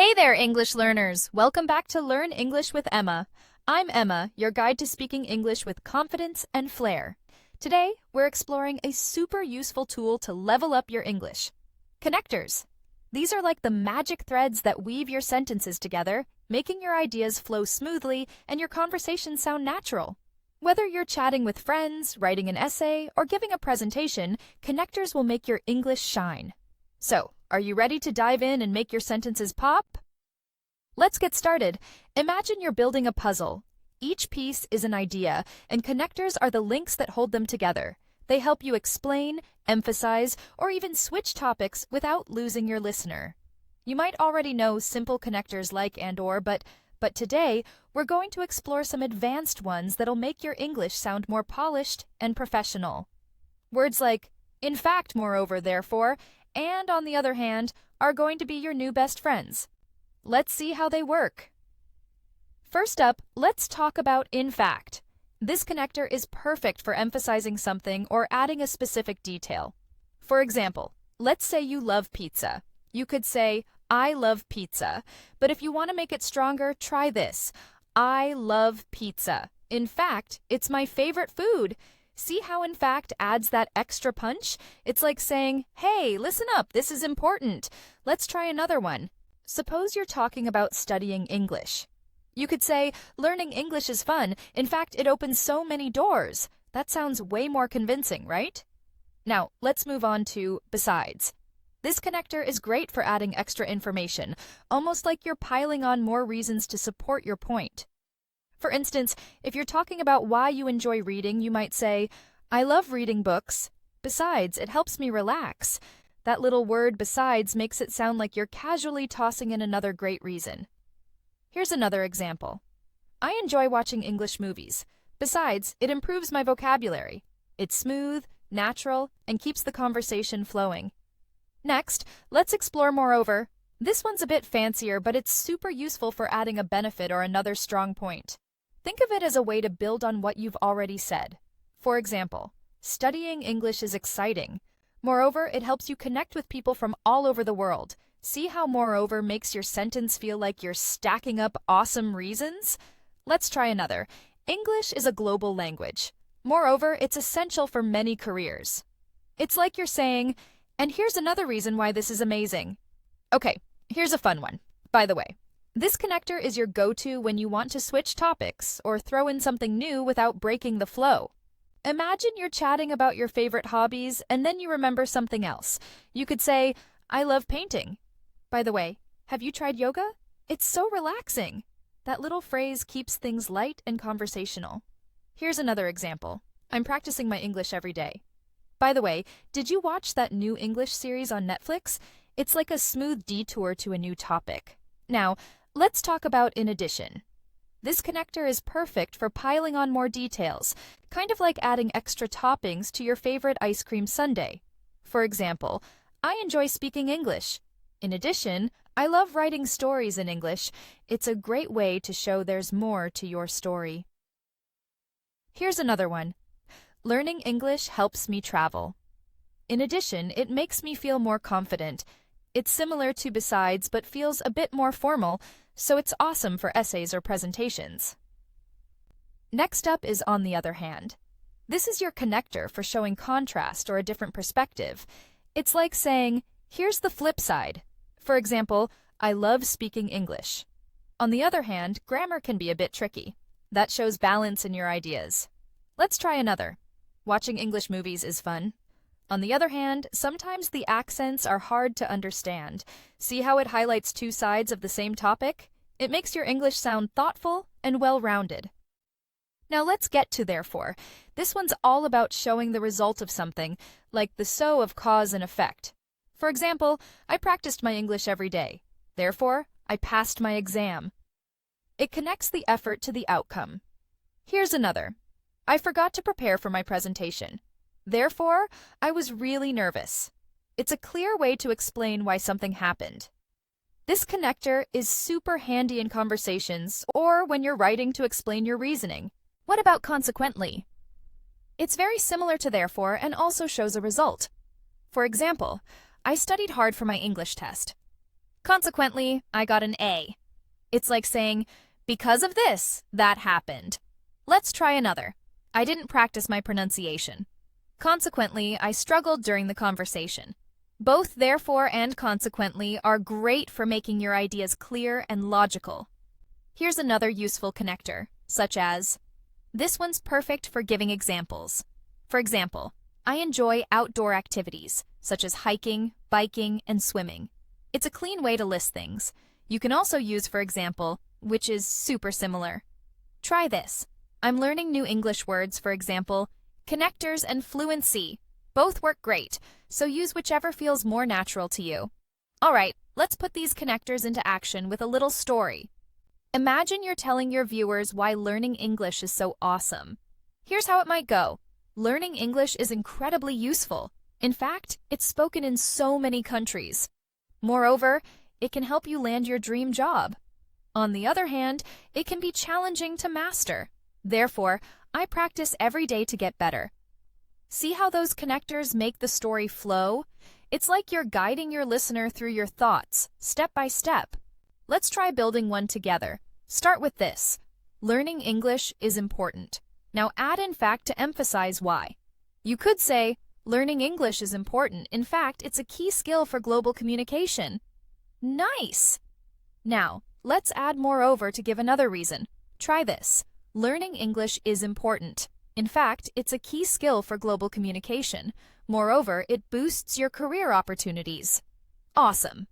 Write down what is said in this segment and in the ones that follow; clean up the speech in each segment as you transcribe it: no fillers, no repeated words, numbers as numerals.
Hey there, English learners! Welcome back to Learn English with Emma. I'm Emma, your guide to speaking English with confidence and flair. Today, we're exploring a super useful tool to level up your English. Connectors. These are like the magic threads that weave your sentences together, making your ideas flow smoothly and your conversations sound natural. Whether you're chatting with friends, writing an essay, or giving a presentation, connectors will make your English shine. So, are you ready to dive in and make your sentences pop? Let's get started. Imagine you're building a puzzle. Each piece is an idea, and connectors are the links that hold them together. They help you explain, emphasize, or even switch topics without losing your listener. You might already know simple connectors like and or, but today, we're going to explore some advanced ones that'll make your English sound more polished and professional. Words like, in fact, moreover, therefore, and on the other hand, are going to be your new best friends. Let's see how they work. First up, let's talk about in fact. This connector is perfect for emphasizing something or adding a specific detail. For example, let's say you love pizza. You could say, I love pizza. But if you want to make it stronger, try this. I love pizza. In fact, it's my favorite food. See how in fact adds that extra punch? It's like saying, hey, listen up, this is important. Let's try another one. Suppose you're talking about studying English. You could say, learning English is fun. In fact, it opens so many doors. That sounds way more convincing, right? Now, let's move on to besides. This connector is great for adding extra information, almost like you're piling on more reasons to support your point. For instance, if you're talking about why you enjoy reading, you might say, I love reading books. Besides, it helps me relax. That little word besides makes it sound like you're casually tossing in another great reason. Here's another example. I enjoy watching English movies. Besides, it improves my vocabulary. It's smooth, natural, and keeps the conversation flowing. Next, let's explore moreover. This one's a bit fancier, but it's super useful for adding a benefit or another strong point. Think of it as a way to build on what you've already said. For example, studying English is exciting. Moreover, it helps you connect with people from all over the world. See how moreover makes your sentence feel like you're stacking up awesome reasons? Let's try another. English is a global language. Moreover, it's essential for many careers. It's like you're saying, and here's another reason why this is amazing. Okay, here's a fun one. By the way, this connector is your go-to when you want to switch topics or throw in something new without breaking the flow. Imagine you're chatting about your favorite hobbies and then you remember something else. You could say, I love painting. By the way, have you tried yoga? It's so relaxing. That little phrase keeps things light and conversational. Here's another example. I'm practicing my English every day. By the way, did you watch that new English series on Netflix? It's like a smooth detour to a new topic. Now, let's talk about in addition. This connector is perfect for piling on more details, kind of like adding extra toppings to your favorite ice cream sundae. For example, I enjoy speaking English. In addition, I love writing stories in English. It's a great way to show there's more to your story. Here's another one. Learning English helps me travel. In addition, it makes me feel more confident. It's similar to besides, but feels a bit more formal, so it's awesome for essays or presentations. Next up is on the other hand. This is your connector for showing contrast or a different perspective. It's like saying, here's the flip side. For example, I love speaking English. On the other hand, grammar can be a bit tricky. That shows balance in your ideas. Let's try another. Watching English movies is fun. On the other hand, sometimes the accents are hard to understand. See how it highlights two sides of the same topic? It makes your English sound thoughtful and well-rounded. Now let's get to therefore. This one's all about showing the result of something, like the so of cause and effect. For example, I practiced my English every day. Therefore, I passed my exam. It connects the effort to the outcome. Here's another. I forgot to prepare for my presentation. Therefore, I was really nervous. It's a clear way to explain why something happened. This connector is super handy in conversations or when you're writing to explain your reasoning. What about consequently? It's very similar to therefore and also shows a result. For example, I studied hard for my English test. Consequently, I got an A. It's like saying, because of this, that happened. Let's try another. I didn't practice my pronunciation. Consequently, I struggled during the conversation. Both therefore and consequently are great for making your ideas clear and logical. Here's another useful connector, such as, this one's perfect for giving examples. For example, I enjoy outdoor activities, such as hiking, biking, and swimming. It's a clean way to list things. You can also use, for example, which is super similar. Try this. I'm learning new English words, for example, connectors and fluency. Both work great, so use whichever feels more natural to you. All right, let's put these connectors into action with a little story. Imagine you're telling your viewers why learning English is so awesome. Here's how it might go. Learning English is incredibly useful. In fact, it's spoken in so many countries. Moreover, it can help you land your dream job. On the other hand, it can be challenging to master. Therefore, I practice every day to get better. See how those connectors make the story flow? It's like you're guiding your listener through your thoughts, step by step. Let's try building one together. Start with this. Learning English is important. Now add in fact to emphasize why. You could say, learning English is important. In fact, it's a key skill for global communication. Nice! Now, let's add moreover to give another reason. Try this. Learning English is important. In fact, it's a key skill for global communication. Moreover, it boosts your career opportunities. Awesome!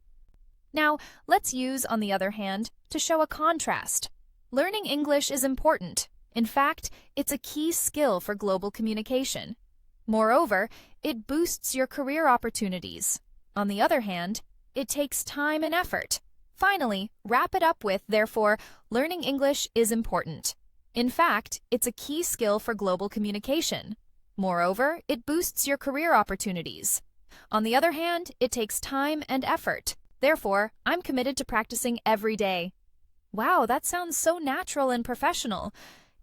Now, let's use, on the other hand, to show a contrast. Learning English is important. In fact, it's a key skill for global communication. Moreover, it boosts your career opportunities. On the other hand, it takes time and effort. Finally, wrap it up with, therefore, learning English is important. In fact, it's a key skill for global communication. Moreover, it boosts your career opportunities. On the other hand, it takes time and effort. Therefore, I'm committed to practicing every day. Wow, that sounds so natural and professional.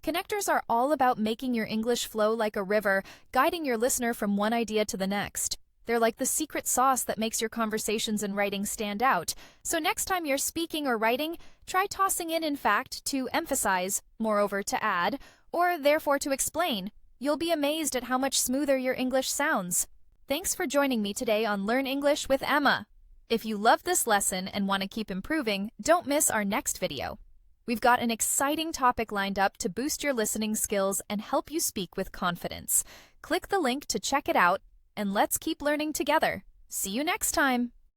Connectors are all about making your English flow like a river, guiding your listener from one idea to the next. They're like the secret sauce that makes your conversations and writing stand out. So next time you're speaking or writing, try tossing in fact, to emphasize, moreover to add, or therefore to explain. You'll be amazed at how much smoother your English sounds. Thanks for joining me today on Learn English with Emma. If you loved this lesson and want to keep improving, don't miss our next video. We've got an exciting topic lined up to boost your listening skills and help you speak with confidence. Click the link to check it out, and let's keep learning together. See you next time!